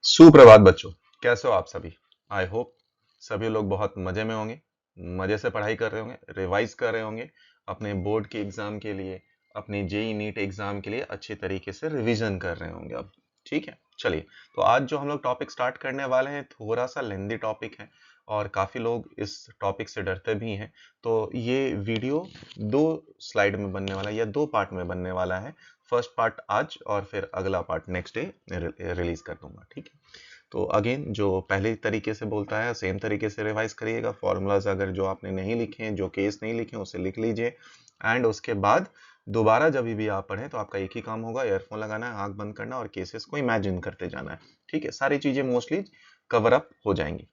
सुप्रभात बच्चों, कैसे हो आप सभी। आई होप सभी लोग बहुत मजे में होंगे, मजे से पढ़ाई कर रहे होंगे, रिवाइज कर रहे होंगे अपने बोर्ड के एग्जाम के लिए, अपने जेई नीट एग्जाम के लिए अच्छी तरीके से रिवीजन कर रहे होंगे अब। ठीक है, चलिए। तो आज जो हम लोग टॉपिक स्टार्ट करने वाले हैं थोड़ा सा लेंदी टॉपिक है और काफी लोग इस टॉपिक से डरते भी हैं। तो ये वीडियो दो स्लाइड में बनने वाला है या दो पार्ट में बनने वाला है। फर्स्ट पार्ट आज और फिर अगला पार्ट नेक्स्ट डे रिलीज कर दूंगा। ठीक है, तो अगेन जो पहले तरीके से बोलता है सेम तरीके से रिवाइज करिएगा। फॉर्मूलाज अगर जो आपने नहीं लिखे हैं, जो केस नहीं लिखे हैं, उसे लिख लीजिए। एंड उसके बाद दोबारा जब भी आप पढ़ें तो आपका एक ही काम होगा, ईयरफोन लगाना है, आंख बंद करना और केसेस को इमेजिन करते जाना है। ठीक है, सारी चीजें मोस्टली कवर अप हो जाएंगी।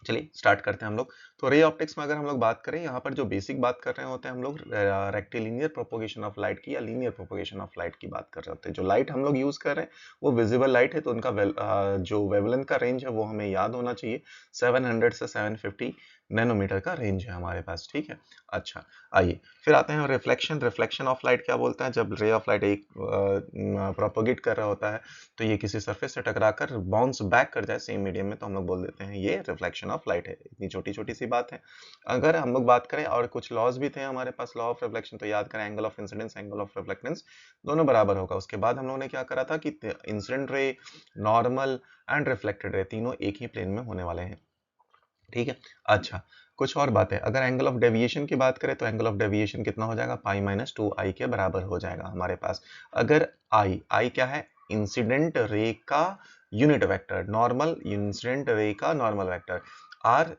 चलिए स्टार्ट करते हैं हम लोग। तो रे ऑप्टिक्स में अगर हम लोग बात करें, यहाँ पर जो बेसिक बात कर रहे होते हैं हम लोग रेक्टिलिनियर प्रोपोगेशन ऑफ लाइट की या लीनियर प्रोपोगेशन ऑफ लाइट की बात कर रहे होते हैं। जो लाइट हम लोग यूज कर रहे हैं वो विजिबल लाइट है, तो उनका जो वेवलेंथ का रेंज है वो हमें याद होना चाहिए। 700 से 750 नैनोमीटर का रेंज है हमारे पास। ठीक है, अच्छा आइए फिर आते हैं रिफ्लेक्शन। रिफ्लेक्शन ऑफ लाइट क्या बोलता है? जब रे ऑफ लाइट एक प्रोपोगेट कर रहा होता है तो ये किसी सरफेस से टकराकर बाउंस बैक कर जाए सेम मीडियम में, तो हम लोग बोल देते हैं ये रिफ्लेक्शन ऑफ लाइट है। इतनी छोटी छोटी सी बात है। अगर हम लोग बात करें और कुछ लॉज भी थे हमारे पास, लॉ ऑफ रिफ्लेक्शन, तो याद करें angle of incidence, angle of reflectance दोनों बराबर होगा। उसके बाद हम लोगों ने क्या करा था कि incident ray, normal and reflected ray तीनों एक ही प्लेन में होने वाले हैं। ठीक है, अच्छा कुछ और बात है। अगर एंगल ऑफ डेविएशन की बात करें तो एंगल ऑफ डेविएशन कितना हो जाएगा? पाई माइनस 2i के बराबर हो जाएगा हमारे पास। अगर आई क्या है? इंसिडेंट रे का unit vector, normal incident ray का normal vector, are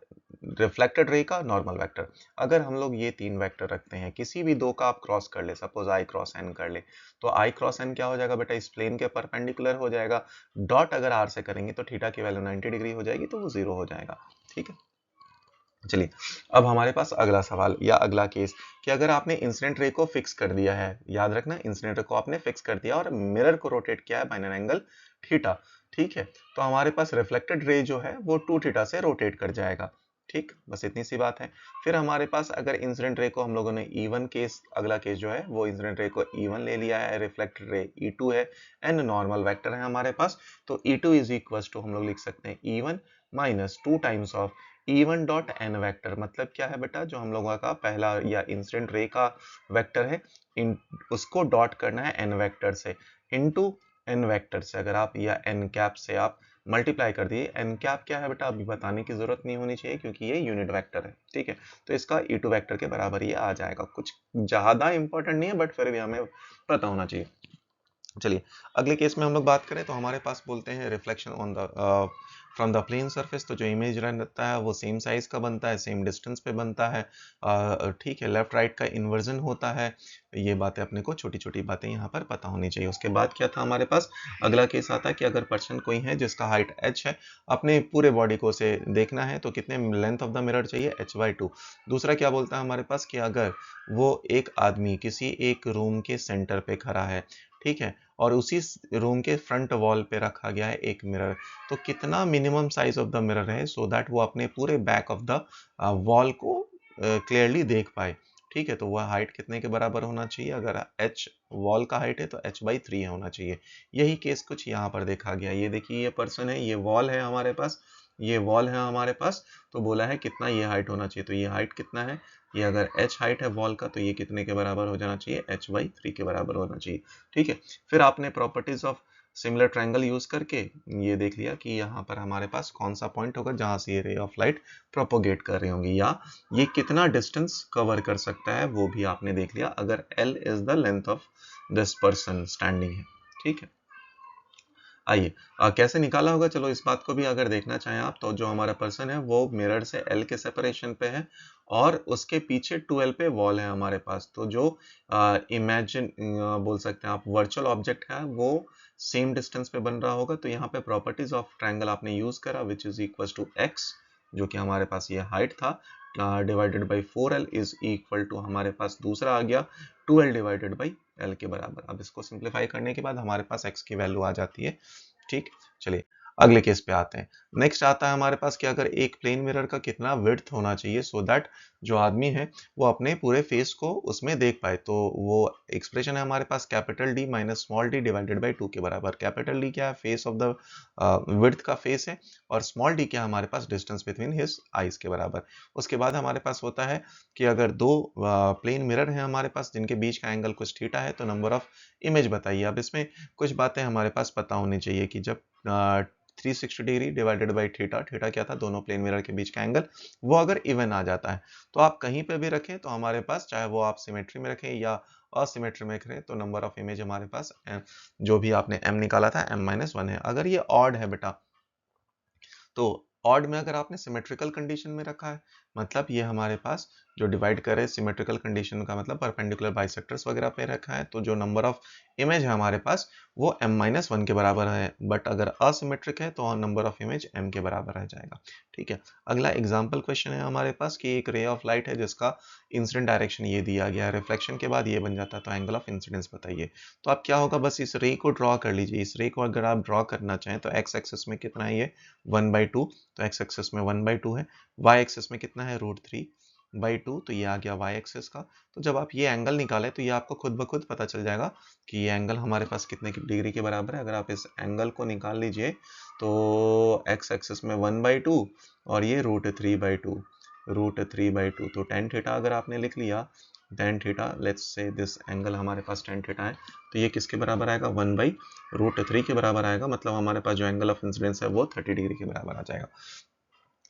reflected ray का नॉर्मल वेक्टर। अगर हम लोग ये तीन वेक्टर रखते हैं, किसी भी दो का आप क्रॉस कर ले, सपोज आई क्रॉस एन कर ले, तो आई क्रॉस एन क्या हो जाएगा बेटा? इस प्लेन के परपेंडिकुलर हो जाएगा। डॉट अगर आर से करेंगे तो थीटा की वैल्यू 90 डिग्री हो जाएगी, तो वो जीरो हो जाएगा। ठीक है, चलिए अब हमारे पास अगला सवाल या अगला केस कि अगर आपने इंसिडेंट रे को फिक्स कर दिया है, याद रखना इंसिडेंट रे को आपने फिक्स कर दिया और मिरर को रोटेट किया है बाय एन एंगल थीटा। ठीक है, तो हमारे पास रिफ्लेक्टेड रे जो है वो 2 थीटा से रोटेट कर जाएगा। ठीक, बस इतनी सी बात है। फिर हमारे पास अगर इंसिडेंट रे को हम लोगों ने E1 केस, अगला केस जो है वो इंसिडेंट रे को E1 ले लिया है, रिफ्लेक्टेड रे E2 है एंड नॉर्मल वेक्टर है हमारे पास, तो E2 इज इक्वल टू हम लोग लिख सकते हैं E1 minus 2 times of E1 dot n vector. मतलब क्या है बेटा? जो हम लोगों का पहला या इंसिडेंट रे का वेक्टर है, इन उसको डॉट करना है एन वेक्टर से, इनटू एन वेक्टर से। अगर आप या एन कैप से आप मल्टीप्लाई कर दिए, एन कैप क्या है बेटा अभी बताने की जरूरत नहीं होनी चाहिए क्योंकि ये यूनिट वेक्टर है। ठीक है, तो इसका E2 वेक्टर के बराबर ये आ जाएगा। कुछ ज्यादा इंपॉर्टेंट नहीं है बट फिर भी हमें पता होना चाहिए। चलिए अगले केस में हम लोग बात करें तो हमारे पास बोलते हैं reflection on the from the plane surface. तो जो इमेज रहता है वो सेम साइज का बनता है, सेम डिस्टेंस पे बनता है। ठीक है, लेफ्ट राइट का इन्वर्जन होता है। ये बातें अपने को छोटी छोटी बातें यहाँ पर पता होनी चाहिए। उसके बाद क्या था हमारे पास? अगला केस आता है कि अगर पर्सन कोई है जिसका हाइट h है, अपने पूरे बॉडी को से देखना है तो कितने लेंथ ऑफ द मिरर चाहिए? h/2। दूसरा क्या बोलता है हमारे पास कि अगर वो एक आदमी किसी एक रूम के सेंटर पे खड़ा है, ठीक है, और उसी रूम के फ्रंट वॉल पे रखा गया है एक मिरर, तो कितना minimum size of the mirror है सो दैट वो अपने पूरे बैक ऑफ द वॉल को क्लियरली देख पाए। ठीक है, तो वह हाइट कितने के बराबर होना चाहिए? अगर h वॉल का हाइट है तो h/3 होना चाहिए। यही केस कुछ यहाँ पर देखा गया। ये देखिए ये पर्सन है, ये वॉल है हमारे पास, ये वॉल है हमारे पास, तो बोला है कितना ये हाइट होना चाहिए। तो ये हाइट कितना है? ये अगर h हाइट है वॉल का तो ये कितने के बराबर हो जाना चाहिए? h/3 के बराबर होना चाहिए। ठीक है, फिर आपने properties of similar triangle use करके ये देख लिया कि यहाँ पर हमारे पास कौन सा पॉइंट होगा जहां से ये रे ऑफ लाइट प्रोपोगेट कर रही होंगी, या ये कितना डिस्टेंस कवर कर सकता है वो भी आपने देख लिया, अगर L is the length of this person standing है। ठीक है, आइए कैसे निकाला होगा, चलो इस बात को भी अगर देखना चाहें आप, तो जो हमारा पर्सन है वो मिरर से L के सेपरेशन पे है और उसके पीछे 2L पे वॉल है हमारे पास। तो जो इमेजिन बोल सकते हैं आप वर्चुअल ऑब्जेक्ट है वो सेम डिस्टेंस पे बन रहा होगा। तो यहाँ पे प्रॉपर्टीज ऑफ ट्रायंगल आपने यूज करा which is equal to x, जो कि हमारे पास ये हाइट था, divided by 4L is equal to हमारे पास दूसरा आ गया 2L डिवाइडेड बाई L के बराबर। अब इसको सिंप्लीफाई करने के बाद हमारे पास x की वैल्यू आ जाती है। ठीक, चलिए अगले केस पे आते हैं। नेक्स्ट आता है हमारे पास कि अगर एक प्लेन मिरर का कितना विड्थ होना चाहिए सो दैट जो आदमी है वो अपने पूरे फेस को उसमें देख पाए। तो वो एक्सप्रेशन है हमारे पास capital D minus small D divided by 2 के बराबर। कैपिटल डी क्या है, फेस ऑफ द विड्थ का फेस है, और स्मॉल डी क्या है हमारे पास, डिस्टेंस बिटवीन हिज आईज के बराबर। उसके बाद हमारे पास होता है कि अगर दो प्लेन मिरर है हमारे पास जिनके बीच का एंगल कुछ थीटा है तो नंबर ऑफ इमेज बताइए। अब इसमें कुछ बातें हमारे पास पता होनी चाहिए कि जब 360 degree divided by theta, theta क्या था, दोनों प्लेन मिरर के बीच का एंगल, वो अगर इवन आ जाता है तो आप कहीं पे भी रखें तो हमारे पास, चाहे वो आप सिमेट्री में रखें या असिमेट्री में रखें, तो नंबर ऑफ इमेज हमारे पास जो भी आपने m निकाला था m-1 है। अगर ये ऑड है बेटा, तो ऑड में अगर आपने सिमेट्रिकल कंडीशन में रखा है, मतलब ये हमारे पास जो डिवाइड करे सिमेट्रिकल कंडीशन का मतलब परपेंडिकुलर बाइसेक्टर्स वगैरह पे रखा है, तो जो नंबर ऑफ इमेज है हमारे पास वो m-1 के बराबर है। बट अगर असिमेट्रिक है तो नंबर ऑफ इमेज m के बराबर रह जाएगा। ठीक है, अगला एग्जांपल क्वेश्चन है हमारे पास कि एक रे ऑफ लाइट है जिसका इंसिडेंट डायरेक्शन ये दिया गया है, रिफ्लेक्शन के बाद ये बन जाता है, तो एंगल ऑफ इंसिडेंस बताइए। तो आप क्या होगा, बस इस रे को ड्रॉ कर लीजिए। इस रे को अगर आप ड्रॉ करना चाहें तो एक्स एक्सिस में कितना है, ये 1/2, तो एक्स एक्सिस में 1/2 है। वाई एक्सिस में कितना है, √3/2, तो ये आ गया वाई एक्सिस का। तो जब आप ये एंगल निकालें तो ये आपको खुद ब खुद पता चल जाएगा कि ये एंगल हमारे पास कितने की डिग्री के बराबर है। अगर आप इस एंगल को निकाल लीजिए तो एक्स एक्सिस में 1/2 और ये √3/2, तो tan थीटा अगर आपने लिख लिया, tan theta, let's say this angle हमारे पास tan थीटा है, तो ये किसके बराबर आएगा, 1/√3 के बराबर आएगा। मतलब हमारे पास जो एंगल ऑफ इंसिडेंस है वो 30 डिग्री के बराबर आ जाएगा।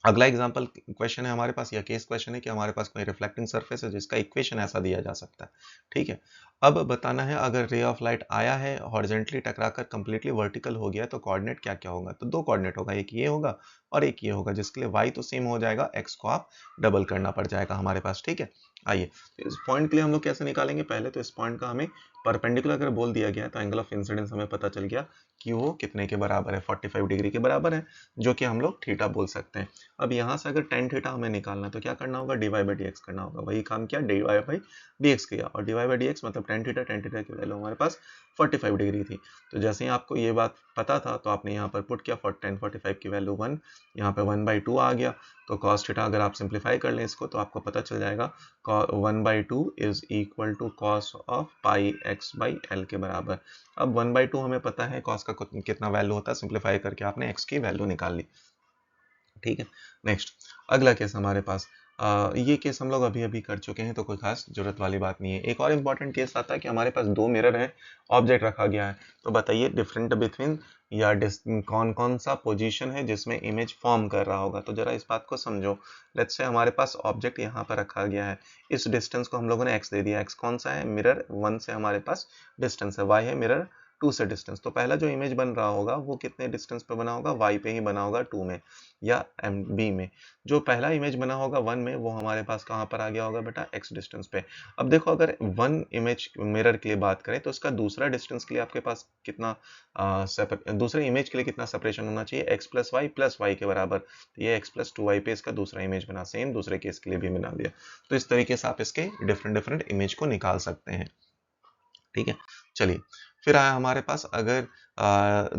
अगला एग्जांपल क्वेश्चन है हमारे पास, या केस क्वेश्चन है कि हमारे पास कोई रिफ्लेक्टिंग सरफेस है जिसका इक्वेशन ऐसा दिया जा सकता है। ठीक है, अब बताना है अगर रे ऑफ लाइट आया है हॉरिजॉन्टली टकराकर कंप्लीटली वर्टिकल हो गया तो कोऑर्डिनेट क्या क्या होगा। तो दो कोऑर्डिनेट होगा, एक ये होगा और एक ये होगा, जिसके लिए y तो सेम हो जाएगा, x को आप डबल करना पड़ जाएगा हमारे पास। ठीक है, आइए इस पॉइंट के लिए हम लोग कैसे निकालेंगे। पहले तो इस पॉइंट का हमें परपेंडिकुलर अगर बोल दिया गया है तो एंगल ऑफ इंसिडेंस हमें पता चल गया कि वो कितने के बराबर है, 45 डिग्री के बराबर है, जो कि हम लोग थीटा बोल सकते हैं। अब यहाँ से अगर tan थीटा हमें निकालना है तो क्या करना होगा, dy/dx करना होगा। वही काम किया, dy/dx किया, और dy/dx मतलब tan थीटा की वैल्यू हमारे पास 45 डिग्री थी। तो जैसे ही आपको ये बात पता था तो आपने यहाँ पर पुट किया tan 45 की वैल्यू 1, यहाँ पे 1/2 आ गया। तो cos थीटा अगर आप सिंप्लीफाई कर लें इसको तो आपको पता चल जाएगा 1/2 is equal to cos of pi x/l के बराबर। अब 1/2 हमें पता है cos का कितना वैल्यू होता है, सिंप्लीफाई करके आपने x की वैल्यू निकाल ली। ठीक है, नेक्स्ट अगला केस हमारे पास, ये केस हम लोग अभी अभी कर चुके हैं तो कोई खास जरूरत वाली बात नहीं है। एक और इम्पॉर्टेंट केस आता है कि हमारे पास दो मिरर है, ऑब्जेक्ट रखा गया है, तो बताइए डिफरेंट बिटवीन या कौन कौन सा पोजीशन है जिसमें इमेज फॉर्म कर रहा होगा। तो जरा इस बात को समझो। लेट्स से हमारे पास ऑब्जेक्ट यहाँ पर रखा गया है, इस डिस्टेंस को हम लोगों ने x दे दिया। x कौन सा है, मिरर 1 से हमारे पास डिस्टेंस है, y है मिरर 2 से डिस्टेंस। तो पहला जो इमेज बन रहा होगा वो कितने डिस्टेंस पे बना होगा, y पे ही बना होगा, 2 में या b में। जो पहला इमेज बना होगा 1 में वो हमारे पास कहाँ पर आ गया होगा बेटा, x डिस्टेंस पे। अब देखो अगर 1 इमेज मिरर के लिए बात करें तो इसका दूसरा डिस्टेंस के लिए आपके पास कितना दूसरे इमेज के लिए कितना सेपरेशन होना चाहिए, x प्लस वाई के बराबर। तो ये x प्लस 2y पे इसका दूसरा इमेज बना, सेम दूसरे केस के लिए भी बना दिया। तो इस तरीके से आप इसके डिफरेंट इमेज को निकाल सकते हैं। ठीक है, चलिए फिर आया हमारे पास, अगर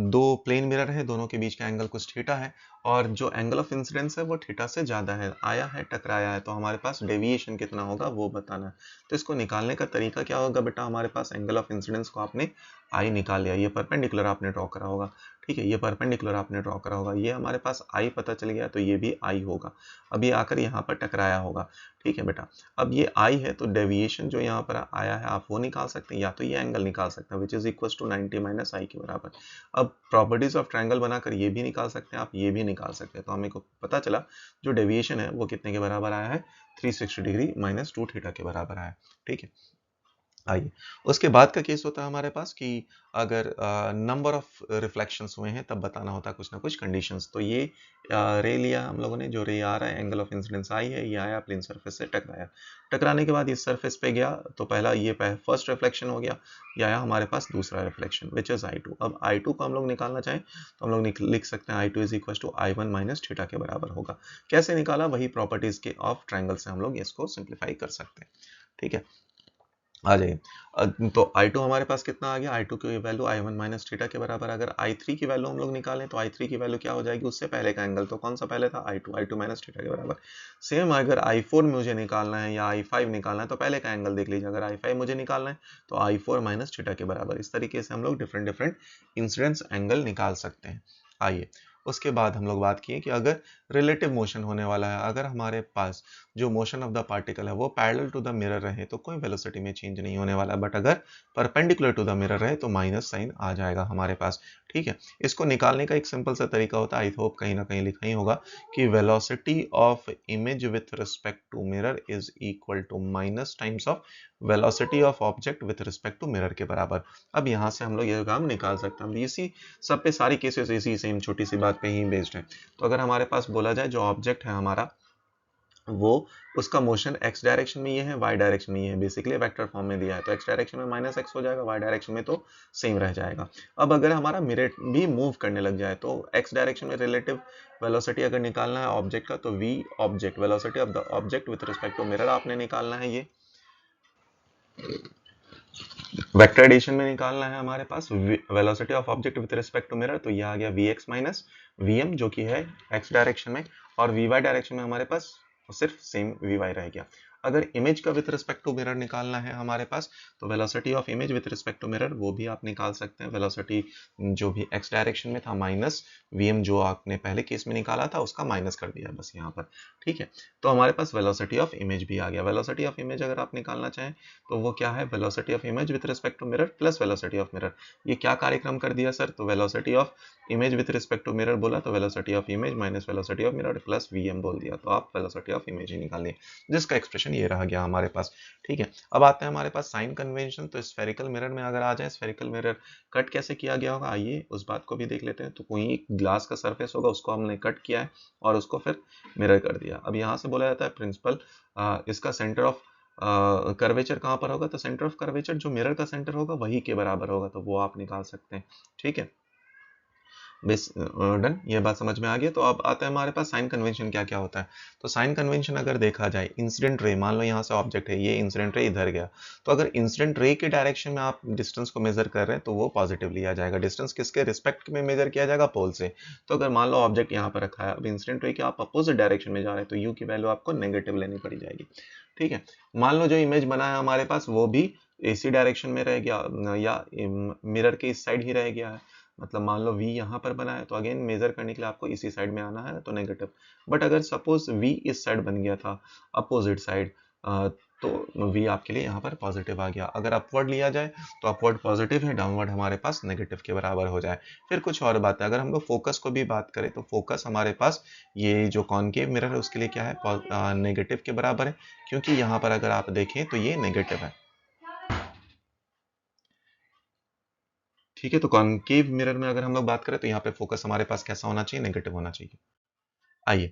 दो प्लेन मिरर है, दोनों के बीच का एंगल कुछ थीटा है और जो एंगल ऑफ इंसिडेंस है वो थीटा से ज्यादा है, आया है टकराया है, तो हमारे पास डेविएशन कितना होगा वो बताना है। तो इसको निकालने का तरीका क्या होगा बेटा, हमारे पास एंगल ऑफ इंसिडेंस को आपने आई निकाल लिया, ये परपेंडिकुलर आपने ड्रॉ करा होगा। ठीक है, ये परपेंडिकुलर आपने ड्रॉ करा होगा, ये हमारे पास आई पता चल गया तो ये भी आई होगा। अब ये आकर यहाँ पर टकराया होगा। ठीक है बेटा, अब ये आई है तो डेविएशन जो यहाँ पर आया है आप वो निकाल सकते हैं, या तो ये एंगल निकाल सकते हैं which is equal to 90 minus i के बराबर। अब प्रॉपर्टीज ऑफ ट्रायंगल बनाकर ये भी निकाल सकते हैं आप, ये भी निकाल सकते हैं। तो हमें को पता चला जो डेविएशन है वो कितने के बराबर आया है, 360 डिग्री माइनस 2 थीटा के बराबर आया है। ठीक है, आइए उसके बाद का केस होता है हमारे पास कि अगर नंबर ऑफ रिफ्लेक्शंस हुए हैं तब बताना होता है कुछ ना कुछ कंडीशंस। तो ये रे लिया हम लोगों ने, जो रे आ रहा है एंगल ऑफ इंसिडेंस आई है, ये आया प्लेन सरफेस से टकराया, टकराने के बाद इस सरफेस पे गया तो पहला ये फर्स्ट रिफ्लेक्शन हो गया, ये आया हमारे पास दूसरा रिफ्लेक्शन विच इज I2। अब I2 को हम लोग निकालना चाहें तो हम लोग लिख सकते हैं I2 is equal to I1 minus theta के बराबर होगा। कैसे निकाला, वही प्रॉपर्टीज के ऑफ ट्रायंगल से हम लोग इसको सिंप्लीफाई कर सकते हैं। ठीक है, आ जाइए। तो I2 हमारे पास कितना आ गया, I2 की वैल्यू I1 माइनस थीटा के बराबर। अगर I3 की वैल्यू हम लोग निकालें तो I3 की वैल्यू क्या हो जाएगी, उससे पहले का एंगल, तो कौन सा पहले था, I2 माइनस थीटा के बराबर। सेम अगर I4 मुझे निकालना है या I5 निकालना है तो पहले का एंगल देख लीजिए। अगर I5 मुझे निकालना है तो I4 माइनस थीटा के बराबर। इस तरीके से हम लोग डिफरेंट डिफरेंट इंसिडेंस एंगल निकाल सकते हैं। आइए उसके बाद हम लोग बात किए कि अगर रिलेटिव मोशन होने वाला है, अगर हमारे पास जो मोशन ऑफ द पार्टिकल है वो पैरेलल टू द मिरर रहे तो कोई वेलोसिटी में चेंज नहीं होने वाला, बट अगर परपेंडिकुलर टू द मिरर रहे तो माइनस साइन आ जाएगा हमारे पास। ठीक है, इसको निकालने का एक सिंपल सा तरीका होता है, आई होप कहीं ना कहीं लिखा ही होगा कि velocity of image with respect to mirror is equal to minus times of velocity of object with respect to mirror के बराबर। अब यहाँ से हम लोग ये काम निकाल सकते हैं। इसी सब पे सारी केसेस इसी सेम छोटी सी बात पे ही बेस्ड है। तो अगर हमारे पास बोला जाए जो ऑब्जेक्ट है हमारा वो, उसका मोशन x डायरेक्शन में ये है, y डायरेक्शन में ये है, बेसिकली वेक्टर फॉर्म में दिया है तो x डायरेक्शन में माइनस एक्स हो जाएगा, y डायरेक्शन में तो सेम रह जाएगा। अब अगर हमारा मिरर भी मूव करने लग जाए तो x डायरेक्शन में रिलेटिव वेलोसिटी अगर निकालना है ऑब्जेक्ट का तो v object, velocity of the object with respect to mirror आपने निकालना है। ये वेक्टर एडिशन में निकालना है हमारे पास velocity of object with respect to mirror, तो ये आ गया vx माइनस vm जो कि है x डायरेक्शन में, और vy डायरेक्शन में हमारे पास सिर्फ सेम vy रह गया। अगर इमेज का विथ रिस्पेक्ट टू मिरर निकालना है हमारे पास तो velocity of image with respect to mirror वो भी आप निकाल सकते हैं। वेलोसिटी जो भी x डायरेक्शन में था माइनस vm जो आपने पहले केस में निकाला था उसका माइनस कर दिया बस यहाँ पर। ठीक है, तो हमारे पास वेलोसिटी ऑफ इमेज भी आ गया। वेलोसिटी ऑफ इमेज अगर आप निकालना चाहें तो वो क्या है, velocity of image with respect to mirror plus velocity of mirror. ये क्या कार्यक्रम कर दिया सर, तो velocity of image with respect to mirror बोला तो velocity of image minus velocity of mirror plus VM बोल दिया, तो आप वेलोसिटी ऑफ इमेज ही निकाल लिए, जिसका एक्सप्रेशन ये रह गया हमारे पास। ठीक है, अब आते हैं हमारे पास साइन कन्वेंशन। तो स्फेरिकल मिरर में अगर आ जाए, स्फेरिकल मिरर कट कैसे किया गया होगा, आइए उस बात को भी देख लेते हैं। तो कोई ग्लास का सरफेस होगा उसको हमने कट किया है और उसको फिर मिरर कर दिया। अब यहाँ से बोला जाता है प्रिंसिपल इसका सेंटर ऑफ कर्वेचर कहाँ पर होगा, तो सेंटर ऑफ कर्वेचर जो मिरर का सेंटर होगा वही के बराबर होगा, तो वो आप निकाल सकते हैं। ठीक है, बेस डन, ये बात समझ में आ गई। तो अब आता है हमारे पास साइन कन्वेंशन क्या क्या होता है। तो साइन कन्वेंशन अगर देखा जाए, इंसिडेंट रे, मान लो यहाँ से ऑब्जेक्ट है, ये इंसिडेंट रे इधर गया, तो अगर इंसिडेंट रे के डायरेक्शन में आप डिस्टेंस को मेजर कर रहे हैं तो वो पॉजिटिव लिया जाएगा। डिस्टेंस किसके रिस्पेक्ट में मेजर किया जाएगा, पोल से। तो अगर मान लो ऑब्जेक्ट यहाँ पर रखा है, अब इंसिडेंट रे के आप अपोजिट डायरेक्शन में जा रहे हैं तो यू की वैल्यू आपको नेगेटिव लेनी पड़ जाएगी। ठीक है, मान लो जो इमेज बना है हमारे पास वो भी इसी डायरेक्शन में रह गया या मिरर के इस साइड ही रह गया है, मतलब मान लो v यहाँ पर बना है तो अगेन मेजर करने के लिए आपको इसी साइड में आना है तो नेगेटिव। बट अगर सपोज v इस साइड बन गया था, अपोजिट साइड, तो v आपके लिए यहाँ पर पॉजिटिव आ गया। अगर अपवर्ड लिया जाए तो अपवर्ड पॉजिटिव है, डाउनवर्ड हमारे पास नेगेटिव के बराबर हो जाए। फिर कुछ और बात है, अगर हम लोग फोकस को भी बात करें तो फोकस हमारे पास ये जो कॉनकेव मिरर है उसके लिए क्या है, नेगेटिव के बराबर है, क्योंकि यहाँ पर अगर आप देखें तो ये नेगेटिव है। ठीक है, तो कॉनकेव मिरर में अगर हम लोग बात करें तो यहाँ पे फोकस हमारे पास कैसा होना चाहिए, नेगेटिव होना चाहिए। आइए,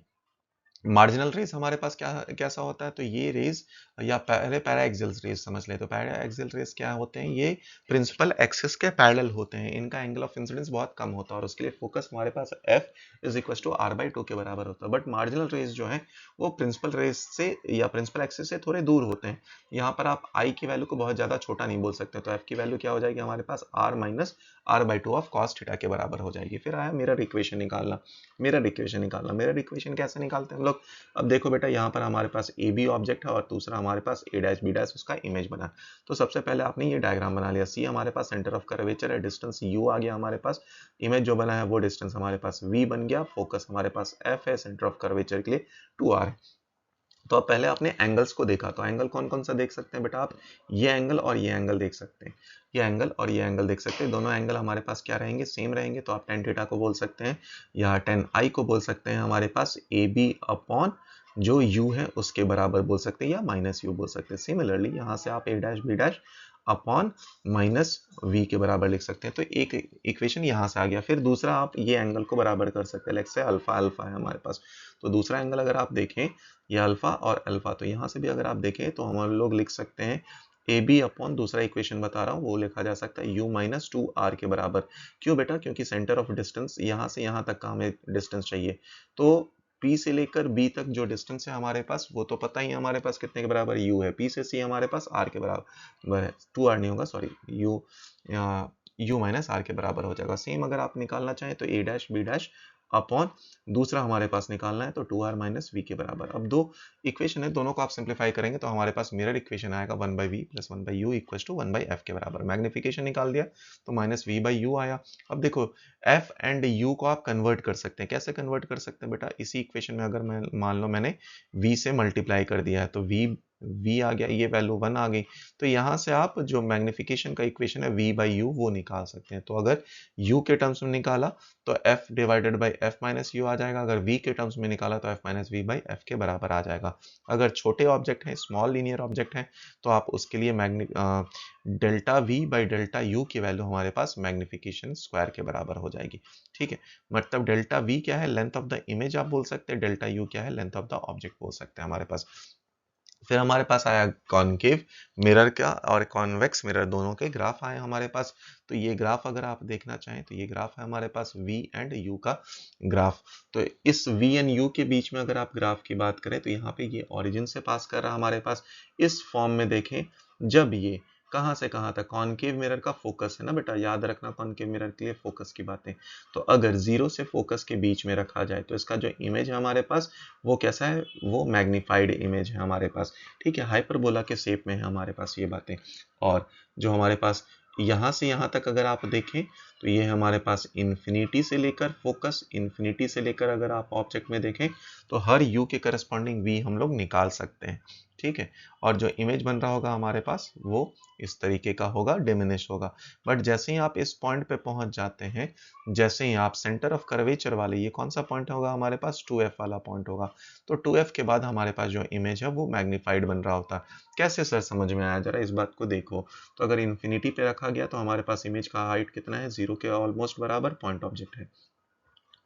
मार्जिनल रेज हमारे पास क्या कैसा होता है, तो ये रेज या पहले पैरा एक्सियल रेज समझ ले। तो पैरा एक्सियल रेज क्या होते हैं, ये प्रिंसिपल एक्सिस के पैरेलल होते हैं, इनका एंगल ऑफ इंसिडेंस बहुत कम होता है और उसके लिए फोकस हमारे पास f is equal to r/2 के बराबर होता है। बट मार्जिनल रेज जो है वो प्रिंसिपल रेज से या प्रिंसिपल एक्सिस से थोड़े दूर होते हैं। यहाँ पर आप i की वैल्यू को बहुत ज्यादा छोटा नहीं बोल सकते, तो f की वैल्यू क्या हो जाएगी हमारे पास, r minus r/2 of cos theta के बराबर हो जाएगी। फिर आया मिरर इक्वेशन निकालना। मिरर इक्वेशन निकालना, मिरर इक्वेशन कैसे निकालते हैं हम लोग, अब देखो बेटा यहाँ पर हमारे पास ए बी ऑब्जेक्ट है और दूसरा हमारे पास ए डैश बी डैश उसका इमेज बना। तो सबसे पहले आपने ये डायग्राम बना लिया, सी हमारे पास सेंटर ऑफ कर्वेचर है, डिस्टेंस यू आ गया हमारे पास, इमेज जो बना है वो डिस्टेंस हमारे पास वी बन गया, फोकस हमारे पास एफ है, सेंटर ऑफ कर्वेचर के लिए 2r है। तो अब पहले आपने एंगल्स को देखा, तो एंगल कौन कौन सा देख सकते हैं बेटा आप, ये एंगल और ये एंगल देख सकते हैं, ये एंगल और ये एंगल देख सकते हैं। दोनों एंगल हमारे पास क्या रहेंगे, सेम रहेंगे, तो आप टेन थीटा को बोल सकते हैं या टेन आई को बोल सकते हैं हमारे पास ए बी अपॉन जो u है उसके बराबर बोल सकते हैं या माइनस यू बोल सकते हैं। सिमिलरली यहाँ से आप a dash b dash upon minus v के बराबर लिख सकते हैं। तो एक इक्वेशन यहाँ से आ गया। फिर दूसरा आप ये एंगल को बराबर कर सकते हैं, लेट्स से अल्फा अल्फा है हमारे पास, तो दूसरा एंगल अगर आप देखें ये अल्फा और अल्फा, तो यहाँ से भी अगर आप देखें तो हम लोग लिख सकते हैं ए बी अपॉन दूसरा इक्वेशन बता रहा हूँ वो लिखा जा सकता है यू माइनस 2r के बराबर। क्यों बेटा, क्योंकि सेंटर ऑफ डिस्टेंस यहाँ से यहाँ तक का हमें डिस्टेंस चाहिए, तो P से लेकर B तक जो डिस्टेंस है हमारे पास वो तो पता ही है हमारे पास कितने के बराबर U है, P से C हमारे पास R के बराबर है, 2R नहीं होगा सॉरी, U माइनस R के बराबर हो जाएगा। सेम अगर आप निकालना चाहें तो A dash B dash upon दूसरा हमारे पास निकालना है तो 2R माइनस V के बराबर। अब दो इक्वेशन है, दोनों को आप सिंप्लीफाई करेंगे तो हमारे पास मिरर इक्वेशन आएगा 1/v plus 1/u equal to 1/f के बराबर। मैग्निफिकेशन निकाल दिया तो माइनस v/u आया। अब देखो f एंड u को आप कन्वर्ट कर सकते हैं, कैसे कन्वर्ट कर सकते हैं बेटा, इसी इक्वेशन में अगर मैं मान लो मैंने v से मल्टीप्लाई कर दिया है तो v आ गया, ये वैल्यू 1 आ गई, तो यहाँ से आप जो मैग्निफिकेशन का इक्वेशन है v/u वो निकाल सकते हैं। तो अगर u के टर्म्स में निकाला तो f divided by f minus u आ जाएगा, अगर v के टर्म्स में निकाला तो f minus v by f के बराबर आ जाएगा। अगर छोटे ऑब्जेक्ट हैं, स्मॉल लीनियर ऑब्जेक्ट हैं, तो आप उसके लिए delta v by delta u की वैल्यू हमारे पास मैग्निफिकेशन स्क्वायर के बराबर हो जाएगी। ठीक है, मतलब डेल्टा v क्या है, लेंथ ऑफ द इमेज आप बोल सकते हैं, डेल्टा u क्या है, लेंथ ऑफ द ऑब्जेक्ट बोल सकते हैं हमारे पास। फिर हमारे पास आया कॉनकेव मिरर का और कॉन्वेक्स मिरर दोनों के ग्राफ आए हमारे पास। तो ये ग्राफ अगर आप देखना चाहें तो ये ग्राफ है हमारे पास v एंड u का ग्राफ। तो इस v एंड u के बीच में अगर आप ग्राफ की बात करें तो यहाँ पे ये ओरिजिन से पास कर रहा है हमारे पास। इस फॉर्म में देखें, जब ये कहाँ से कहाँ तक, कॉनकेव मिरर का फोकस है ना बेटा, याद रखना कॉनकेव मिरर के लिए फोकस की बातें। तो अगर जीरो से फोकस के बीच में रखा जाए तो इसका जो इमेज है हमारे पास वो कैसा है, वो मैग्नीफाइड इमेज है हमारे पास। ठीक है, हाइपरबोला के शेप में है हमारे पास ये बातें। और जो हमारे पास यहाँ से यहाँ तक अगर आप देखें तो ये हमारे पास इन्फिनिटी से लेकर फोकस, इन्फिनिटी से लेकर अगर आप ऑब्जेक्ट में देखें तो हर u के करस्पॉन्डिंग v हम लोग निकाल सकते हैं। ठीक है, और जो इमेज बन रहा होगा हमारे पास वो इस तरीके का होगा, डिमिनिश होगा। बट जैसे ही आप इस पॉइंट पे पहुंच जाते हैं, जैसे ही आप सेंटर ऑफ कर्वेचर वाले, ये कौन सा पॉइंट होगा हमारे पास, 2f वाला पॉइंट होगा, तो 2f के बाद हमारे पास जो इमेज है वो मैग्नीफाइड बन रहा होता है। कैसे सर, समझ में आया, जरा इस बात को देखो। तो अगर इन्फिनिटी पे रखा गया तो हमारे पास इमेज का हाइट कितना है, 0 के ऑलमोस्ट बराबर पॉइंट ऑब्जेक्ट है।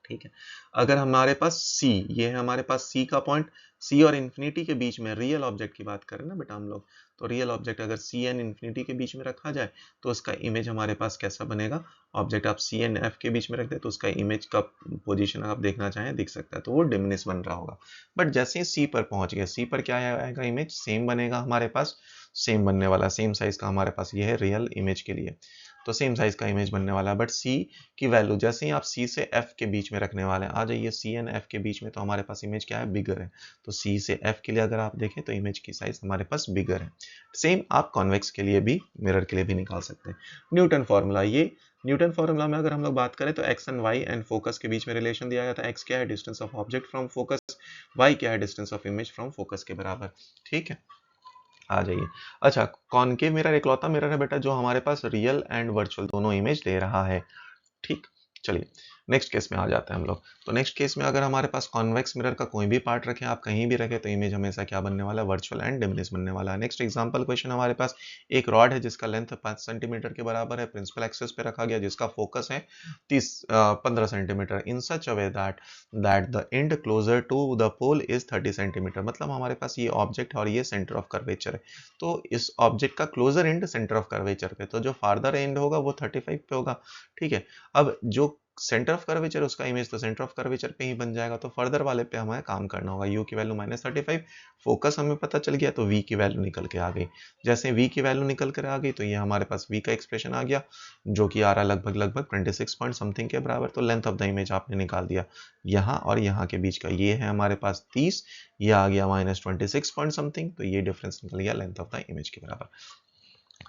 ठीक है, अगर हमारे पास C, ये है हमारे पास C का पॉइंट, C और इन्फिनिटी के बीच में रियल ऑब्जेक्ट की बात करें ना बेटा हम लोग, तो रियल ऑब्जेक्ट अगर C एंड इन्फिनिटी के बीच में रखा जाए तो उसका इमेज हमारे पास कैसा बनेगा, ऑब्जेक्ट आप C एंड F के बीच में रख दे तो उसका इमेज का पोजीशन आप देखना चाहें दिख सकता है, तो वो डिमिनिश बन रहा होगा। बट जैसे ही C पर पहुंच गया, C पर क्या आएगा, इमेज सेम बनेगा हमारे पास, सेम बनने वाला, सेम साइज का हमारे पास ये है रियल इमेज के लिए, तो सेम साइज का इमेज बनने वाला है। बट C की वैल्यू जैसे ही आप C से F के बीच में रखने वाले हैं, आ जाइए C एंड F के बीच में, तो हमारे पास इमेज क्या है, बिगर है। तो C से F के लिए अगर आप देखें तो इमेज की साइज हमारे पास बिगर है। सेम आप कॉन्वेक्स के लिए भी, मिरर के लिए भी निकाल सकते हैं। न्यूटन फॉर्मूला, ये न्यूटन फॉर्मूला में अगर हम लोग बात करें तो x and y and focus के बीच में रिलेशन दिया गया था। x क्या है, distance of object from focus, y क्या है, distance of image from focus के बराबर। ठीक है, आ जाइए। अच्छा, कॉनकेव मिरर इकलौता मिरर है बेटा जो हमारे पास रियल एंड वर्चुअल दोनों इमेज दे रहा है। ठीक, चलिए नेक्स्ट केस में आ जाते हैं हम लोग। तो नेक्स्ट केस में अगर हमारे पास कॉन्वेक्स मिरर का कोई भी पार्ट रखें, आप कहीं भी रखें, तो इमेज हमेशा क्या बनने वाला है, वर्चुअल एंड डिमिनिश बनने वाला है। नेक्स्ट एग्जांपल क्वेश्चन हमारे पास, एक रॉड है जिसका लेंथ 5 सेंटीमीटर के बराबर है, प्रिंसिपल एक्सिस पे रखा गया, जिसका फोकस है 15 centimetre, in such a way that the end closer to the pole is 30 centimetre. मतलब हमारे पास ये ऑब्जेक्ट है और ये सेंटर ऑफ कर्वेचर है, तो इस ऑब्जेक्ट का closer and centre of curvature पे, तो जो फार्दर एंड होगा वो 35 पे होगा। ठीक है, अब जो सेंटर ऑफ कर्वेचर, उसका इमेज तो सेंटर ऑफ कर्वेचर पे ही बन जाएगा, तो फर्दर वाले पे हमें काम करना होगा। u की वैल्यू -35, फोकस हमें पता चल गया तो v की वैल्यू निकल के आ गई। जैसे v की वैल्यू निकल कर आ गई तो ये हमारे पास v का एक्सप्रेशन आ गया जो कि आ रहा लगभग 26 पॉइंट समथिंग के बराबर। तो लेंथ ऑफ द इमेज आपने निकाल दिया, यहाँ और यहाँ के बीच का ये है हमारे पास 30, ये आ गया -26 पॉइंट समथिंग, तो ये डिफरेंस निकल गया लेंथ ऑफ द इमेज के बराबर।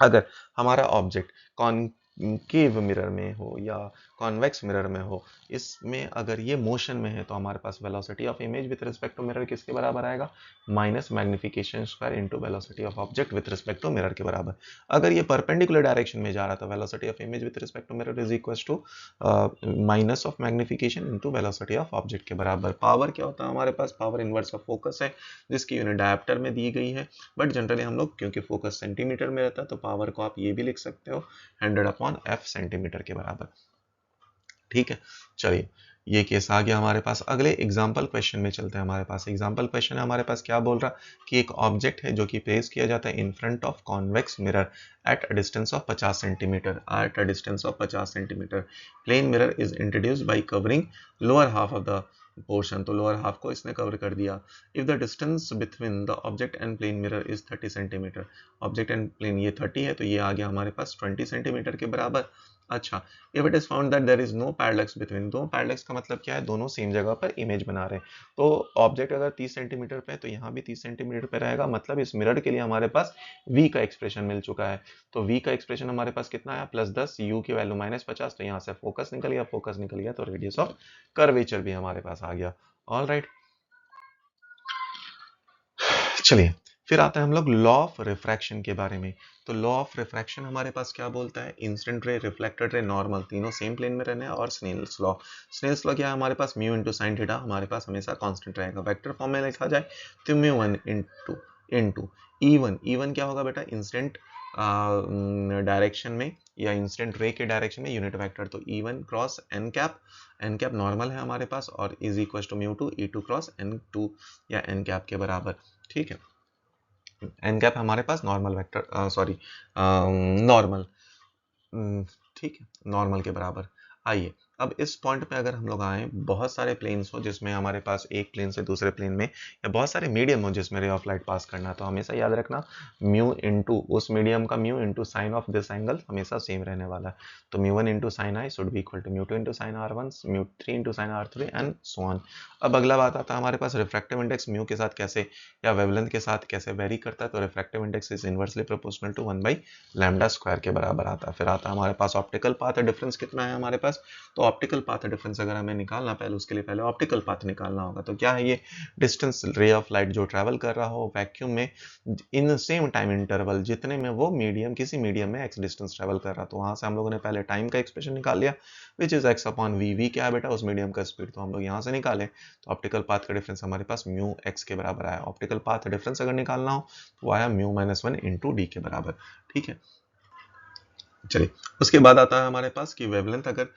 अगर हमारा ऑब्जेक्ट कॉनकेव मिरर में हो या कॉन्वेक्स मिरर में हो, इसमें अगर ये मोशन में है तो हमारे पास velocity of image with respect to mirror किसके बराबर आएगा, minus magnification square into velocity of object with respect to mirror के बराबर। अगर ये परपेंडिकुलर डायरेक्शन में जा रहा था, velocity of image with respect to mirror is equal to minus of magnification into velocity of object के बराबर। पावर क्या होता है हमारे पास, पावर इनवर्स ऑफ फोकस है जिसकी यूनिट डायप्टर में दी गई है, बट जनरली हम लोग क्योंकि फोकस सेंटीमीटर में रहता है तो पावर को आप ये भी लिख सकते हो 100/f सेंटीमीटर के बराबर। ठीक है, चलिए ये केस आ गया हमारे पास। अगले एग्जाम्पल क्वेश्चन में चलते हैं। हमारे पास एग्जाम्पल क्वेश्चन है, हमारे पास क्या बोल रहा कि एक ऑब्जेक्ट है जो कि प्लेस किया जाता है in front of convex mirror at a distance of 50 centimetre, plane mirror is introduced by covering lower half of the portion, तो लोअर हाफ को इसने कवर कर दिया। If the distance between the object and plane mirror is 30 centimetre, object and plane ये 30 है तो ये आ गया हमारे पास 20 सेंटीमीटर के बराबर। अच्छा, if it is found that there is no parallax between, दो पैरेलक्स का मतलब क्या है, दोनों सेम जगह पर इमेज बना रहे हैं। तो ऑब्जेक्ट अगर 30 सेंटीमीटर पे है तो यहाँ भी 30 सेंटीमीटर पे रहेगा, मतलब इस मिरर के लिए हमारे पास v का एक्सप्रेशन मिल चुका है। तो v का एक्सप्रेशन हमारे पास कितना आया, +10, u की वैल्यू -50, तो यहाँ से फोकस निकल गया तो रेडियस ऑफ कर्वेचर भी हमारे पास आ गया। ऑल राइट, चलिए फिर आते हैं हम लोग लॉ ऑफ रिफ्रैक्शन के बारे में। तो लॉ ऑफ रिफ्रैक्शन हमारे पास क्या बोलता है, incident ray, reflected ray, normal, तीनों सेम प्लेन में रहने हैं। और स्नेल्स लॉ, स्नेल्स लॉ क्या है हमारे पास, म्यू इंटू साइन थीटा हमारे पास हमेशा कांस्टेंट रहेगा। वेक्टर फॉर्म में लिखा जाए तो mu one into E one क्या होगा बेटा, इंसिडेंट डायरेक्शन में या इंसिडेंट रे के डायरेक्शन में यूनिट वेक्टर, तो E one cross n cap normal है हमारे पास, और is equal to mu two E two cross n two या एन कैप के बराबर। ठीक है, एन कैप हमारे पास नॉर्मल वेक्टर, सॉरी नॉर्मल, ठीक है, नॉर्मल के बराबर। आइए अब इस पॉइंट पे अगर हम लोग आए, बहुत सारे प्लेन्स हो जिसमें हमारे पास एक प्लेन से दूसरे प्लेन में, या बहुत सारे मीडियम हो जिसमें रे ऑफ लाइट पास करना है, तो हमेशा याद रखना म्यू इंटू उस मीडियम का mu into sine of this angle हमेशा सेम रहने वाला है। तो mu one into sine I should be equal to mu two into sine R one, mu three into sine R three and so on. अब अगला बात आता है हमारे पास रिफ्रैक्टिव इंडेक्स म्यू के साथ कैसे, या वेवलेंथ के साथ कैसे वेरी करता है। तो refractive index is inversely proportional to 1/λ² के बराबर आता है। फिर आता है हमारे पास ऑप्टिकल पाथ डिफरेंस कितना है हमारे पास, तो ऑप्टिकल पाथ डिफरेंस अगर हमें निकालना, पहले उसके लिए पहले ऑप्टिकल पाथ निकालना होगा। तो क्या है ये, डिस्टेंस रे ऑफ लाइट जो ट्रैवल कर रहा हो वैक्यूम में इन सेम टाइम इंटरवल जितने में वो मीडियम, किसी मीडियम में एक्स डिस्टेंस ट्रैवल कर रहा। तो वहां से हम लोगों ने पहले टाइम का एक्सप्रेशन निकाल लिया, which is X upon V. V क्या है बेटा, उस मीडियम का स्पीड, तो हम लोग यहाँ से निकाले। तो ऑप्टिकल पाथ का डिफरेंस हमारे पास म्यू एक्स के बराबर आया। ऑप्टिकल पाथ डिफरेंस अगर निकालना हो तो आया म्यू -1 इंटू डी के बराबर। ठीक है, चलिए उसके बाद आता है हमारे पास कि वेवलेंथ, अगर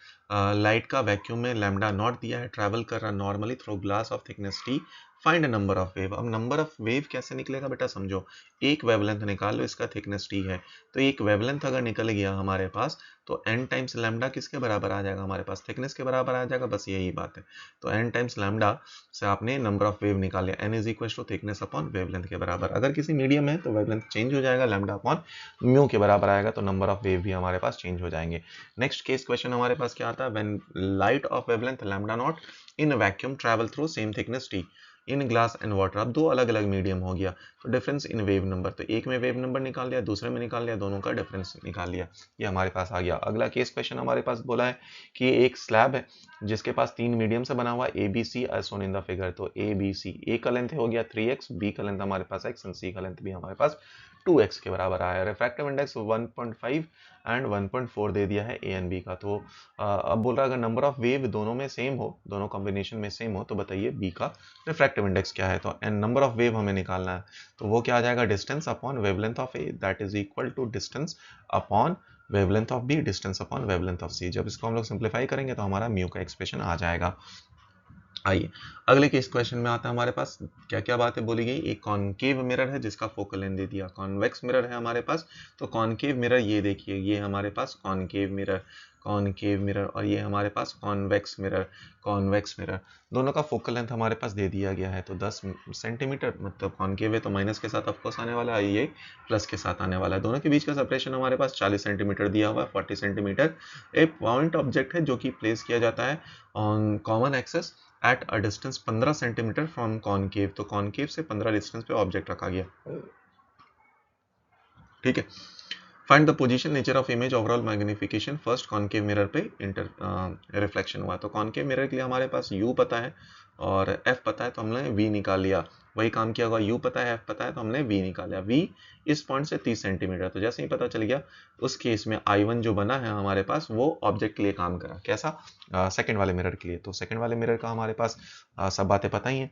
लाइट का वैक्यूम में लैम्डा नॉट दिया है, ट्रैवल कर रहा normally through glass of thickness T, find number of wave. अब नंबर ऑफ वेव कैसे निकलेगा बेटा, समझो एक वेवलेंथ निकाल लो, इसका थिकनेस टी है, तो एक वेवलेंथ अगर निकल गया हमारे पास तो n टाइम्स लैम्डा किसके बराबर आ जाएगा हमारे पास, थिकनेस के बराबर आ जाएगा, बस यही बात है। तो n टाइम्स लैम्डा से आपने नंबर ऑफ वेव निकाल लिया, n is equal to thickness upon wavelength के बराबर। अगर किसी मीडियम है तो वेवलेंथ चेंज हो जाएगा, लैम्डा अपॉन म्यू के बराबर आएगा, तो नंबर ऑफ वेव भी हमारे पास चेंज हो जाएंगे। नेक्स्ट केस क्वेश्चन हमारे पास क्या आता है, when light of wavelength lambda not in vacuum travel through same thickness T in glass and water. अब दो अलग अलग मीडियम हो गया, तो डिफरेंस इन वेव नंबर, तो एक में वेव नंबर निकाल लिया, दूसरे में निकाल लिया, दोनों का डिफरेंस निकाल लिया, ये हमारे पास आ गया। अगला केस क्वेश्चन हमारे पास बोला है कि एक स्लैब है जिसके पास तीन मीडियम से बना हुआ A B C as shown in the figure. तो ए बी सी, ए का लेंथ हो गया 3x, बी का लेंथ हमारे पास x एंड सी का लेंथ भी हमारे पास 2x के बराबर आया। रिफ्रैक्टिव इंडेक्स 1.5 एंड 1.4 दे दिया है ए एंड बी का। तो अब बोल रहा है अगर नंबर ऑफ वेव दोनों में सेम हो, दोनों कॉम्बिनेशन में सेम हो, तो बताइए बी का रिफ्रैक्टिव इंडेक्स क्या है। तो एंड नंबर ऑफ वेव हमें निकालना है, तो वो क्या आ जाएगा, distance upon wavelength of A, that is equal to distance upon wavelength of B, distance upon wavelength of C. जब इसको हम लोग सिंप्लीफाई करेंगे तो हमारा म्यू का एक्सप्रेशन आ जाएगा। आइए अगले केस क्वेश्चन में आता है हमारे पास क्या क्या बातें बोली गई। एक कॉनकेव मिरर है जिसका फोकल लेंथ दे दिया, कॉन्वेक्स मिरर है हमारे पास। तो कॉनकेव मिरर ये देखिए, ये हमारे पास कॉनकेव मिरर और ये हमारे पास कॉन्वेक्स मिरर, दोनों का फोकल लेंथ हमारे पास दे दिया गया है। तो 10 सेंटीमीटर, मतलब कॉनकेव है तो माइनस के साथ ऑफकोर्स आने वाला है, ये प्लस के साथ आने वाला है। दोनों के बीच का सेपरेशन हमारे पास 40 सेंटीमीटर दिया हुआ है, 40 सेंटीमीटर। एक पॉइंट ऑब्जेक्ट है जो कि प्लेस किया जाता है on common axis at a distance 15 centimetre from concave. तो कॉनकेव से 15 डिस्टेंस पे ऑब्जेक्ट रखा गया, ठीक है। Find the position, nature of image, overall magnification. First concave mirror पे इंटर रिफ्लेक्शन हुआ, तो कॉनकेव मिरर के लिए हमारे पास u पता है और f पता है, तो हमने v निकाल लिया। वही काम किया होगा, u पता है f पता है, तो हमने v निकाल लिया। v इस पॉइंट से 30 सेंटीमीटर, तो जैसे ही पता चल गया उस केस में I1 जो बना है हमारे पास वो ऑब्जेक्ट के लिए काम करा, कैसा, सेकंड वाले मिरर के लिए। तो सेकंड वाले मिरर का हमारे पास सब बातें पता ही है।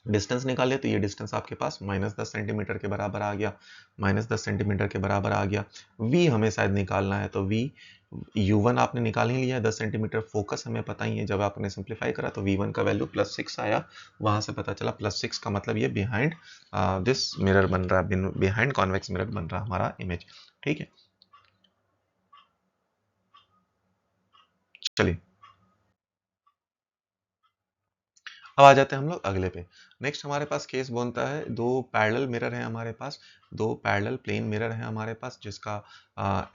डिस्टेंस निकाले तो ये डिस्टेंस आपके पास -10 सेंटीमीटर के बराबर आ गया, -10 सेंटीमीटर के बराबर आ गया। v हमें शायद निकालना है, तो v u1 आपने निकाल ही लिया है 10 सेंटीमीटर। फोकस हमें पता ही है, जब आपने सिंप्लीफाई करा तो v1 का वैल्यू +6 आया, वहां से पता चला +6 का मतलब ये बिहाइंड दिस मिरर बन रहा है, बिहाइंड कॉन्वेक्स मिरर बन रहा हमारा इमेज, ठीक है। चलिए अब आ जाते हैं हम लोग अगले पे। नेक्स्ट हमारे पास केस बनता है, दो पैरेलल मिरर है हमारे पास, दो पैरेलल प्लेन मिरर है हमारे पास, जिसका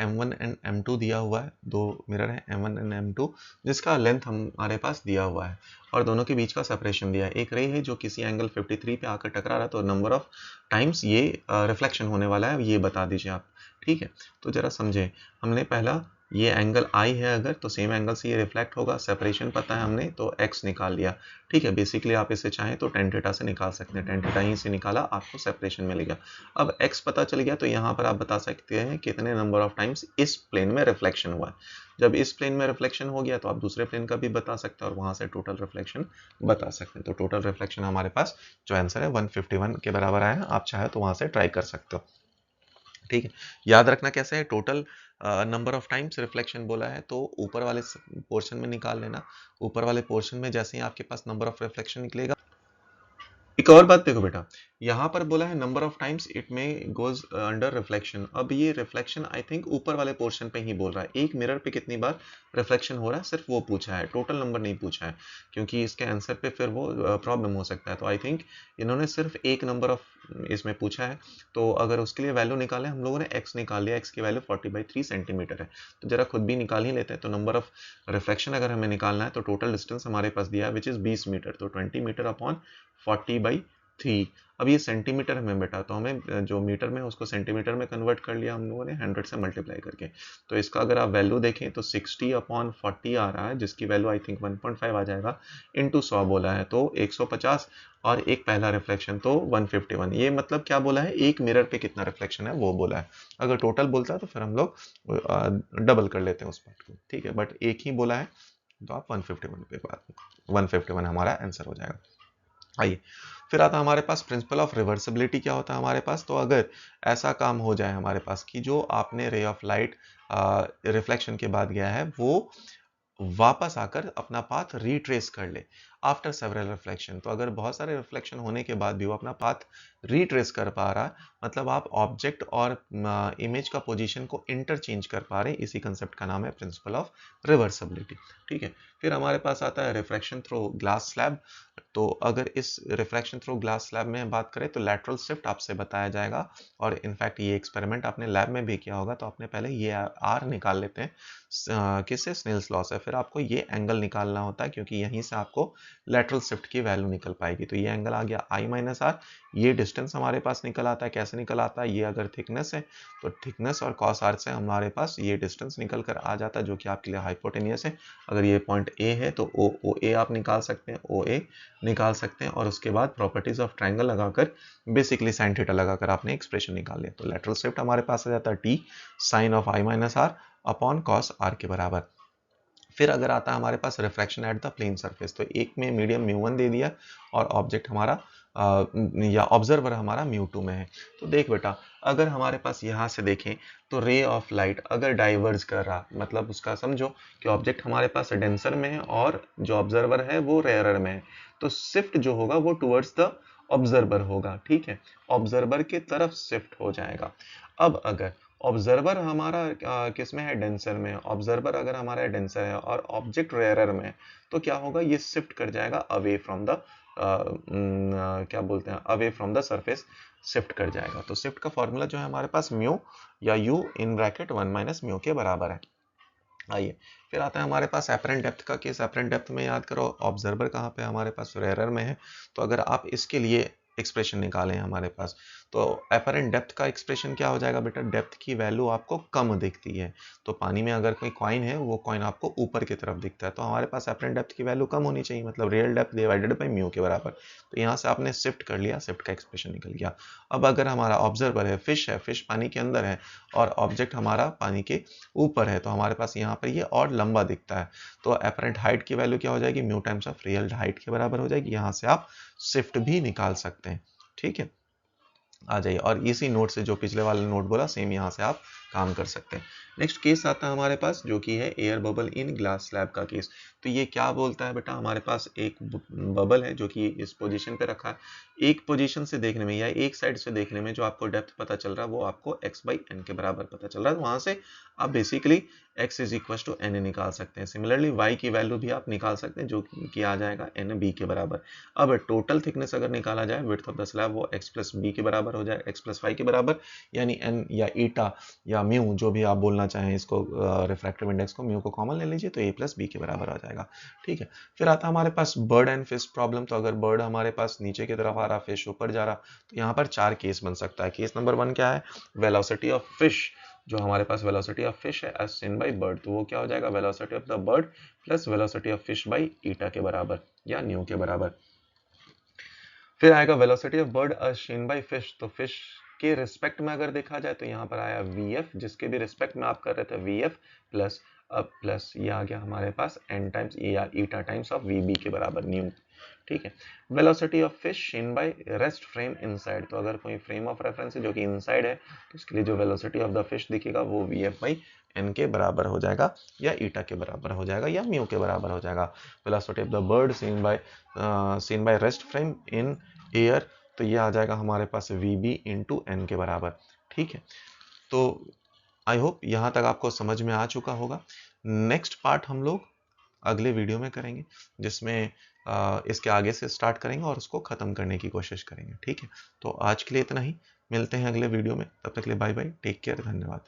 M1 एंड M2 दिया हुआ है। दो मिरर है M1 एंड M2, जिसका लेंथ हमारे पास दिया हुआ है और दोनों के बीच का सेपरेशन दिया है। एक रे है जो किसी एंगल 53 पे आकर टकरा रहा है, तो नंबर ऑफ टाइम्स ये रिफ्लेक्शन होने वाला है, ये बता दीजिए आप। ठीक है, तो जरा समझें, हमने पहला ये एंगल आई है अगर, तो सेम एंगल से ये रिफ्लेक्ट होगा। सेपरेशन पता है हमने, तो x निकाल लिया। ठीक है, बेसिकली आप इसे चाहें तो tan थीटा से निकाल सकते हैं, tan थीटा यहीं से निकाला, आपको सेपरेशन मिलेगा। अब x पता चल गया, तो यहाँ पर आप बता सकते हैं कितने नंबर ऑफ टाइम्स इस प्लेन में रिफ्लेक्शन हुआ है। जब इस प्लेन में रिफ्लेक्शन हो गया, तो आप दूसरे प्लेन का भी बता सकते हैं और वहां से टोटल रिफ्लेक्शन बता सकते हैं। तो टोटल रिफ्लेक्शन हमारे पास जो आंसर है 151 के बराबर आया है। आप चाहे तो वहां से ट्राई कर सकते हो। ठीक है, याद रखना कैसे है, total number of times reflection बोला है तो ऊपर वाले पोर्शन में निकाल लेना। ऊपर वाले पोर्शन में जैसे ही आपके पास नंबर ऑफ रिफ्लेक्शन निकलेगा। एक और बात देखो बेटा, यहाँ पर बोला है नंबर ऑफ टाइम्स इट में गोज अंडर रिफ्लेक्शन। अब ये रिफ्लेक्शन आई थिंक ऊपर वाले पोर्शन पे ही बोल रहा है। एक मिरर पे कितनी बार रिफ्लेक्शन हो रहा है सिर्फ वो पूछा है, टोटल नंबर नहीं पूछा है, क्योंकि इसके आंसर पे फिर वो प्रॉब्लम हो सकता है। तो आई थिंक इन्होंने सिर्फ एक नंबर ऑफ इसमें पूछा है। तो अगर उसके लिए वैल्यू निकाले, हम लोगों ने x निकाल लिया, x की वैल्यू 40/3 सेंटीमीटर है। तो जरा खुद भी निकाल ही लेते हैं। तो नंबर ऑफ रिफ्लेक्शन अगर हमें निकालना है, तो टोटल डिस्टेंस हमारे पास दिया है विच इज 20 मीटर, तो 20 मीटर अपॉन 40/3। अब ये सेंटीमीटर में बेटा, तो हमें जो मीटर में उसको सेंटीमीटर में कन्वर्ट कर लिया हम लोगों ने 100 से मल्टीप्लाई करके। तो इसका अगर आप वैल्यू देखें तो 60/40 आ रहा है, जिसकी वैल्यू आई थिंक 1.5 आ जाएगा, इंटू 100 बोला है तो 150, और एक पहला रिफ्लेक्शन तो 151। ये मतलब क्या बोला है, एक मिरर पे कितना रिफ्लेक्शन है वो बोला है। अगर टोटल बोलता है तो फिर हम लोग डबल कर लेते हैं उस पार्ट को। ठीक है, बट एक ही बोला है तो आप 151 पे बात, 151 हमारा आंसर हो जाएगा। आइए, फिर आता है हमारे पास प्रिंसिपल ऑफ रिवर्सिबिलिटी। क्या होता है हमारे पास, तो अगर ऐसा काम हो जाए हमारे पास कि जो आपने रे ऑफ लाइट रिफ्लेक्शन के बाद गया है वो वापस आकर अपना पाथ रिट्रेस कर ले आफ्टर सेवरल रिफ्लेक्शन। तो अगर बहुत सारे रिफ्लेक्शन होने के बाद भी वो अपना पाथ रिट्रेस कर पा रहा है, मतलब आप ऑब्जेक्ट और इमेज का पोजीशन को इंटरचेंज कर पा रहे हैं, इसी कंसेप्ट का नाम है प्रिंसिपल ऑफ रिवर्सिबिलिटी। ठीक है, फिर हमारे पास आता है रिफ्रैक्शन थ्रू ग्लास स्लैब। तो अगर इस रिफ्रैक्शन थ्रू ग्लास स्लैब में बात करें तो लैटरल शिफ्ट आपसे बताया जाएगा, और इनफैक्ट ये एक्सपेरिमेंट आपने लैब में भी किया होगा। तो आपने पहले ये आर निकाल लेते हैं, किससे, स्नेल्स लॉ से। फिर आपको ये एंगल निकालना होता है, क्योंकि यहीं से आपको लैटरल शिफ्ट की वैल्यू निकल पाएगी। तो ये एंगल आ गया I-R। ये डिस्टेंस हमारे पास निकल आता है, कैसे निकल आता है, ये अगर थिकनेस है तो थिकनेस और कॉस आर से हमारे पास ये डिस्टेंस निकल कर आ जाता है, जो कि आपके लिए हाइपोटेनियस है। अगर ये पॉइंट ए है तो OA आप निकाल सकते हैं, OA निकाल सकते हैं, और उसके बाद प्रॉपर्टीज ऑफ ट्राइंगल लगाकर बेसिकली साइन थीटा लगाकर आपने एक्सप्रेशन निकाल लिया। तो लैटरल शिफ्ट हमारे पास आ जाता है T sine of I-R upon cos R के बराबर। फिर अगर आता है हमारे पास refraction at the plane surface, तो एक में मीडियम μ1 दे दिया और ऑब्जेक्ट हमारा या ऑब्जर्वर हमारा μ2 में है। तो देख बेटा, अगर हमारे पास यहाँ से देखें तो रे ऑफ लाइट अगर डाइवर्ज कर रहा, मतलब उसका समझो कि ऑब्जेक्ट हमारे पास डेंसर में है और जो ऑब्जर्वर है वो रेयरर में है, तो शिफ्ट जो होगा वो टुवर्ड्स द ऑब्जर्वर होगा। ठीक है, ऑब्जर्वर की तरफ शिफ्ट हो जाएगा। अब अगर ऑब्जर्वर हमारा किस में है, डेंसर में। ऑब्जर्वर अगर हमारा डेंसर है और ऑब्जेक्ट रेयरर में, तो क्या होगा, ये शिफ्ट कर जाएगा अवे फ्रॉम द क्या बोलते हैं, away from the surface shift कर जाएगा। तो शिफ्ट का फॉर्मूला जो है हमारे पास म्यू या u इन ब्रैकेट 1 - म्यू के बराबर है। आइए, फिर आता है हमारे पास एपरेंट डेप्थ का केस। एपरेंट डेप्थ में याद करो ऑब्जर्वर कहाँ पे हमारे पास, रेयरर में है। तो अगर आप इसके लिए एक्सप्रेशन निकालें हमारे पास, तो एपरेंट डेप्थ का एक्सप्रेशन क्या हो जाएगा बेटा, डेप्थ की वैल्यू आपको कम दिखती है। तो पानी में अगर कोई कॉइन है, वो कॉइन आपको ऊपर की तरफ दिखता है, तो हमारे पास एपरेंट डेप्थ की वैल्यू कम होनी चाहिए, मतलब real depth divided by mu के बराबर। तो यहाँ से आपने शिफ्ट कर लिया, शिफ्ट का एक्सप्रेशन निकल गया। अब अगर हमारा ऑब्जर्वर है, फिश पानी के अंदर है और ऑब्जेक्ट हमारा पानी के ऊपर है, तो हमारे पास यहाँ पर ये और लंबा दिखता है। तो एपरेंट हाइट की वैल्यू क्या हो जाएगी, mu times of real height के बराबर हो जाएगी। यहाँ से आप शिफ्ट भी निकाल सकते हैं। ठीक है, आ जाइए, और इसी नोट से जो पिछले वाले नोट बोला सेम यहाँ से आप काम कर सकते हैं। नेक्स्ट केस आता है हमारे पास जो कि है air bubble in glass slab का केस। तो ये क्या बोलता है बेटा, हमारे पास एक बबल है जो कि इस पोजीशन पे रखा है। एक पोजीशन से देखने में या एक साइड से देखने में जो आपको डेप्थ पता चल रहा है वो आपको x/n के बराबर पता चल रहा है। वहां से आप basically x is equal to n निकाल सकते हैं। सिमिलरली y की वैल्यू भी आप निकाल सकते हैं जो कि आ जाएगा nb के बराबर। अब टोटल थिकनेस अगर निकाला जाए विड्थ ऑफ द स्लैब वो x प्लस बी के बराबर हो जाए, x प्लस वाई के बराबर, यानी n या ईटा या म्यू जो भी आप बोलना चाहें इसको, रिफ्रैक्टिव इंडेक्स को म्यू को कॉमन ले लीजिए तो a प्लस बी के बराबर आ जाएगा। ठीक है, फिर आता है हमारे पास बर्ड एंड फिश प्रॉब्लम। तो अगर बर्ड हमारे पास नीचे की तरफ आ रहा, फिश ऊपर जा रहा, तो यहाँ पर 4 केस बन सकता है। केस नंबर 1 क्या है, वेलोसिटी ऑफ फिश, जो हमारे पास वेलोसिटी ऑफ फिश है एज सीन बाय बर्ड, तो वो क्या हो जाएगा, velocity of the bird plus velocity of fish by eta के बराबर या न्यू के बराबर। फिर आएगा velocity of bird as seen by fish, तो फिश के रिस्पेक्ट में अगर देखा जाए तो यहाँ पर आया vf, जिसके भी रिस्पेक्ट में आप कर रहे थे vf प्लस, अब प्लस ये आ गया हमारे पास n टाइम्स या ईटा टाइम्स ऑफ vb के बराबर न्यू। ठीक है, velocity of fish seen by rest frame inside, तो अगर कोई फ्रेम ऑफ रेफरेंस है जो कि इनसाइड है तो इसके लिए जो वेलोसिटी ऑफ द फिश दिखेगा वो vf बाई n के बराबर हो जाएगा या ईटा के बराबर हो जाएगा या म्यू के बराबर हो जाएगा। Velocity of the bird seen by rest frame in air, तो ये आ जाएगा हमारे पास vb इंटू एन के बराबर। ठीक है, तो आई होप यहाँ तक आपको समझ में आ चुका होगा। नेक्स्ट पार्ट हम लोग अगले वीडियो में करेंगे जिसमें इसके आगे से स्टार्ट करेंगे और उसको ख़त्म करने की कोशिश करेंगे। ठीक है, तो आज के लिए इतना ही, मिलते हैं अगले वीडियो में, तब तक के लिए बाय बाय, टेक केयर, धन्यवाद।